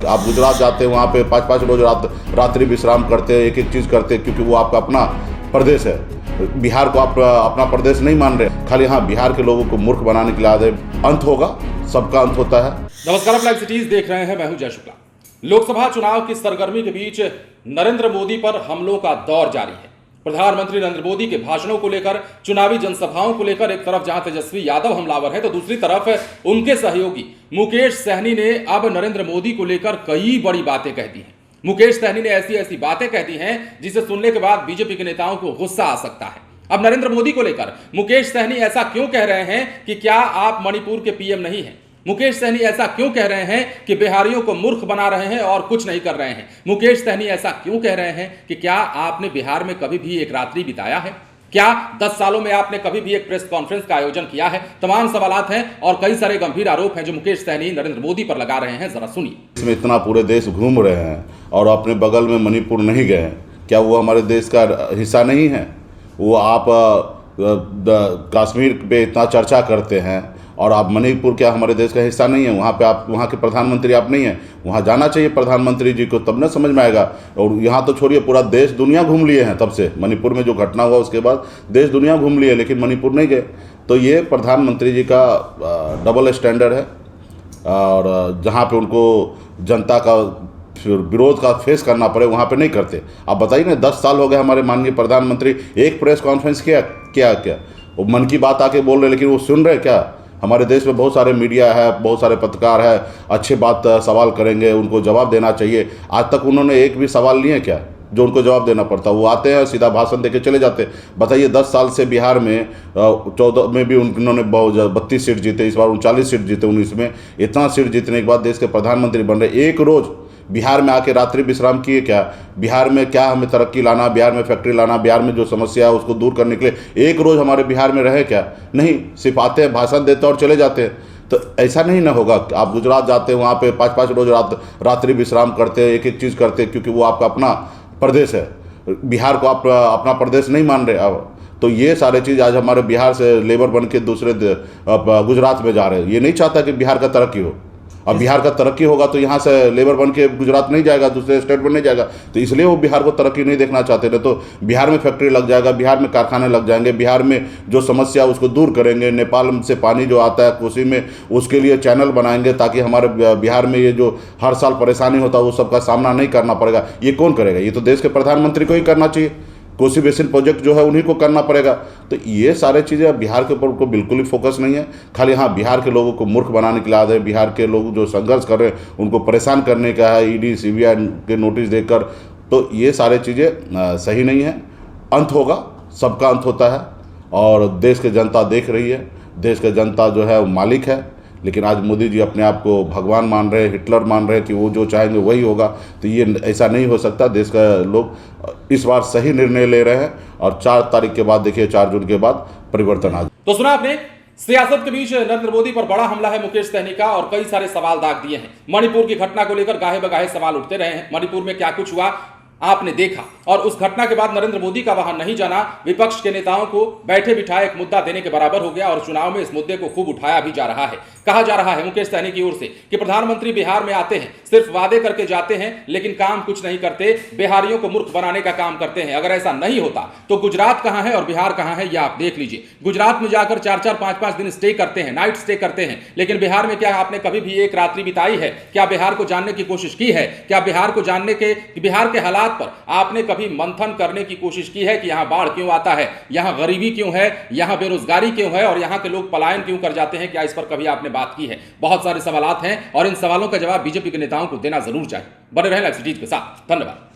आप गुजरात जाते हैं, वहाँ पे 5-5 रोज रात्रि विश्राम करते हैं, एक एक चीज़ करते हैं, क्योंकि वो आपका अपना प्रदेश है। बिहार को आप अपना प्रदेश नहीं मान रहे, खाली हाँ बिहार के लोगों को मूर्ख बनाने के लिए आदे। अंत होगा, सबका अंत होता है। नमस्कार, आप लाइव सिटीज देख रहे हैं, मैं हूं जय शुक्ला। लोकसभा चुनाव की सरगर्मी के बीच नरेंद्र मोदी पर हमलों का दौर जारी है। प्रधानमंत्री नरेंद्र मोदी के भाषणों को लेकर, चुनावी जनसभाओं को लेकर एक तरफ जहां तेजस्वी यादव हमलावर है, तो दूसरी तरफ उनके सहयोगी मुकेश सहनी ने अब नरेंद्र मोदी को लेकर कई बड़ी बातें कह दी हैं। मुकेश सहनी ने ऐसी ऐसी बातें कह दी हैं जिसे सुनने के बाद बीजेपी के नेताओं को गुस्सा आ सकता है। अब नरेंद्र मोदी को लेकर मुकेश सहनी ऐसा क्यों कह रहे हैं कि क्या आप मणिपुर के पीएम नहीं हैं? मुकेश सहनी ऐसा क्यों कह रहे हैं कि बिहारियों को मूर्ख बना रहे हैं और कुछ नहीं कर रहे हैं? मुकेश सहनी ऐसा क्यों कह रहे हैं कि क्या आपने बिहार में कभी भी एक रात्रि बिताया है? क्या 10 सालों में आपने कभी भी एक प्रेस कॉन्फ्रेंस का आयोजन किया है? तमाम सवालात हैं और कई सारे गंभीर आरोप हैं जो मुकेश सहनी नरेंद्र मोदी पर लगा रहे हैं। जरा सुनिए। इसमें इतना पूरे देश घूम रहे हैं और अपने बगल में मणिपुर नहीं गए हैं, क्या वो हमारे देश का हिस्सा नहीं है? वो आप कश्मीर पे इतना चर्चा करते हैं और आप मणिपुर क्या हमारे देश का हिस्सा नहीं है? वहाँ पे आप वहाँ के प्रधानमंत्री आप नहीं हैं। वहाँ जाना चाहिए प्रधानमंत्री जी को, तब ना समझ में आएगा। और यहाँ तो छोड़िए, पूरा देश दुनिया घूम लिए हैं तब से। मणिपुर में जो घटना हुआ उसके बाद देश दुनिया घूम लिए, लेकिन मणिपुर नहीं गए। तो ये प्रधानमंत्री जी का डबल स्टैंडर्ड है। और जहाँ पे उनको जनता का विरोध का फेस करना पड़े, वहाँ पे नहीं करते। आप बताइए ना, 10 साल हो गए हमारे माननीय प्रधानमंत्री एक प्रेस कॉन्फ्रेंस क्या वो मन की बात आके बोल रहे, लेकिन वो सुन रहे क्या? हमारे देश में बहुत सारे मीडिया है, बहुत सारे पत्रकार है, अच्छे बात सवाल करेंगे, उनको जवाब देना चाहिए। आज तक उन्होंने एक भी सवाल लिए क्या जो उनको जवाब देना पड़ता? वो आते हैं सीधा भाषण देके चले जाते। बताइए, 10 साल से बिहार में 14 में भी उन्होंने 32 सीट जीते, इस बार 39 सीट जीते 19 में। इतना सीट जीतने के बाद देश के प्रधानमंत्री बन रहे, एक रोज़ बिहार में आके रात्रि विश्राम किए क्या? बिहार में क्या हमें तरक्की लाना, बिहार में फैक्ट्री लाना, बिहार में जो समस्या है उसको दूर करने के लिए एक रोज़ हमारे बिहार में रहे क्या? नहीं, सिर्फ आते हैं, भाषण देते और चले जाते हैं। तो ऐसा नहीं ना होगा। आप गुजरात जाते हैं, वहाँ पे 5-5 रोज रात्रि विश्राम करते हैं, एक एक चीज़ करते हैं, क्योंकि वो आपका अपना प्रदेश है। बिहार को आप अपना प्रदेश नहीं मान रहे। अब तो ये सारे चीज़ आज हमारे बिहार से लेबर बन के दूसरे गुजरात में जा रहे हैं। ये नहीं चाहता कि बिहार का तरक्की हो। अब बिहार का तरक्की होगा तो यहाँ से लेबर बन के गुजरात नहीं जाएगा, दूसरे स्टेट में नहीं जाएगा। तो इसलिए वो बिहार को तरक्की नहीं देखना चाहते थे। तो बिहार में फैक्ट्री लग जाएगा, बिहार में कारखाने लग जाएंगे, बिहार में जो समस्या उसको दूर करेंगे। नेपाल से पानी जो आता है कोसी में, उसके लिए चैनल बनाएंगे ताकि हमारे बिहार में ये जो हर साल परेशानी होता है वो सबका सामना नहीं करना पड़ेगा। ये कौन करेगा? ये तो देश के प्रधानमंत्री को ही करना चाहिए। कोसी बेसिन प्रोजेक्ट जो है उन्हीं को करना पड़ेगा। तो ये सारे चीज़ें बिहार के ऊपर को बिल्कुल ही फोकस नहीं है। खाली हाँ बिहार के लोगों को मूर्ख बनाने के लिए आते हैं। बिहार के लोग जो संघर्ष कर रहे हैं उनको परेशान करने का है, ईडी सीबीआई के नोटिस देकर। तो ये सारे चीज़ें सही नहीं है। अंत होगा, सबका अंत होता है और देश की जनता देख रही है। देश की जनता जो है वो मालिक है, लेकिन आज मोदी जी अपने आप को भगवान मान रहे हैं, हिटलर मान रहे हैं कि वो जो चाहेंगे वही होगा। तो ये ऐसा नहीं हो सकता। देश का लोग इस बार सही निर्णय ले रहे हैं और 4 तारीख के बाद देखिए, 4 जून के बाद परिवर्तन आ। तो सुना आपने, सियासत के बीच नरेंद्र मोदी पर बड़ा हमला है मुकेश सहनी का और कई सारे सवाल दाग दिए हैं। मणिपुर की घटना को लेकर गाहे बगाहे सवाल उठते रहे हैं। मणिपुर में क्या कुछ हुआ आपने देखा, और उस घटना के बाद नरेंद्र मोदी का वहां नहीं जाना विपक्ष के नेताओं को बैठे बिठाए एक मुद्दा देने के बराबर हो गया और चुनाव में इस मुद्दे को खूब उठाया भी जा रहा है। कहा जा रहा है मुकेश सहनी की ओर से कि प्रधानमंत्री बिहार में आते हैं, सिर्फ वादे करके जाते हैं, लेकिन काम कुछ नहीं करते, बिहारियों को मूर्ख बनाने का काम करते हैं। अगर ऐसा नहीं होता तो गुजरात कहां है और बिहार कहां है, यह आप देख लीजिए। गुजरात में जाकर 4-4, 5-5 दिन स्टे करते हैं, नाइट स्टे करते हैं, लेकिन बिहार में क्या आपने कभी भी एक रात्रि बिताई है? क्या बिहार को जानने की कोशिश की है? क्या बिहार को जानने के बिहार के हालात पर आपने कभी मंथन करने की कोशिश की है कि यहां बाढ़ क्यों आता है, यहां गरीबी क्यों है, यहां बेरोजगारी क्यों है और यहां के लोग पलायन क्यों कर जाते हैं? क्या इस पर कभी आपने बात की है? बहुत सारे सवालात हैं और इन सवालों का जवाब बीजेपी के नेताओं को देना जरूर चाहिए। बने रहें लाइव सिटीज के साथ। धन्यवाद।